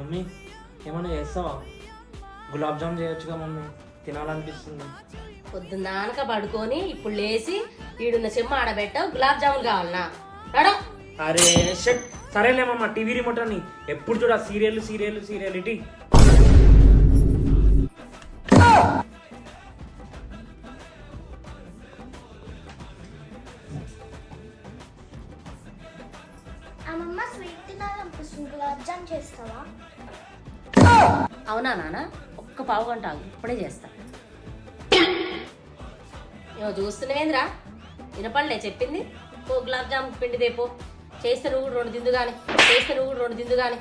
Mummy ఏమన్నా చేస్తావా? గులాబ్ జామ్ చేయొచ్చుగా మమ్మీ, తినాలనిపిస్తుంది. పొద్దున్నానక పడుకొని ఇప్పుడు లేచి ఈడున్న చెమ్మ ఆడబెట్టావు, గులాబ్ జాములు కావాలనా? రాడా అరే షట్, సరేలేమమ్మా, టీవీ రిమోట్ అని ఎప్పుడు చూడ సీరియల్ సీరియల్ సీరియల్ ఇటీ. అమ్మమ్మ స్వీట్ తినాలనిపిస్తుంది, గులాబ్ జామ్ చేస్తావా? అవునా నాన్న, ఒక్క పావు గంట ఆగు, ఇప్పుడే చేస్తా. ఏమో చూస్తున్నావేంద్రా, వినపడలే చెప్పింది? ఓ గులాబ్ జామ్ పిండి తేపో, చేస్తే నువ్వు కూడా రెండు తిందు కానీ, చేస్తే నువ్వు కూడా రెండు తిందు కానీ.